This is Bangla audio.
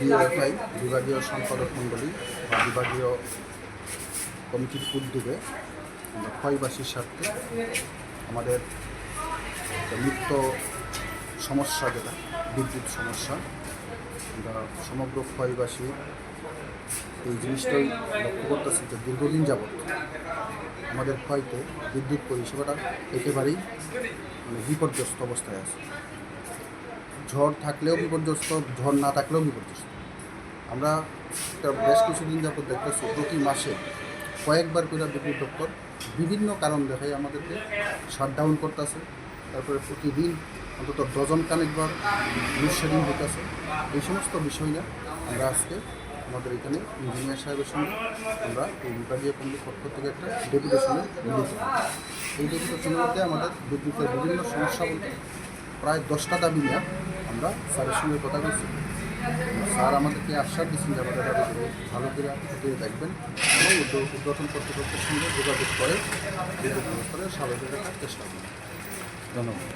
ডিএফআই বিভাগীয় সম্পাদক মণ্ডলী বা বিভাগীয় কমিটির উদ্যোগে আমরা ক্ষয়বাসীর স্বার্থে আমাদের নিত্য সমস্যা যেটা বিদ্যুৎ সমস্যা, আমরা সমগ্র ক্ষয়বাসী এই জিনিসটাই লক্ষ্য করতেছি যে দীর্ঘদিন যাবৎ আমাদের ক্ষয়তে বিদ্যুৎ পরিষেবাটা একেবারেই বিপর্যস্ত অবস্থায় আছে। ঝড় থাকলেও বিপর্যস্ত, ঝড় না থাকলেও বিপর্যস্ত। আমরা বেশ কিছুদিন যাবত দেখতেছি প্রতি মাসে কয়েকবার করে বিদ্যুৎ দপ্তর বিভিন্ন কারণ দেখায় আমাদেরকে শাটডাউন করতেছে। তারপরে প্রতিদিন অন্তত ডজন কানেকবার লোডশেডিং হইতেছে। এই সমস্ত বিষয় নিয়ে আমরা আজকে আমাদের এখানে ইঞ্জিনিয়ার সাহেবের সঙ্গে আমরা এই বিভাগীয় কমিটির পক্ষ থেকে একটা ডেপুটেশনে মিলিত হই। এই ডেপুটেশনের মধ্যে আমাদের বিদ্যুতের বিভিন্ন সমস্যা বলতে প্রায় 10টা দাবি নিয়ে আমরা স্যারের সঙ্গে কথা বলছি। স্যার আমাদেরকে আশ্বাস দিচ্ছেন যে আমাদের দাবিগুলো ভালো করে খতিয়ে দেখবেন এবং উদ্বোধন কর্তৃপক্ষের সঙ্গে যোগাযোগ করে বিদ্যুৎ ব্যবস্থার স্বাভাবিক রাখার চেষ্টা করবেন। ধন্যবাদ।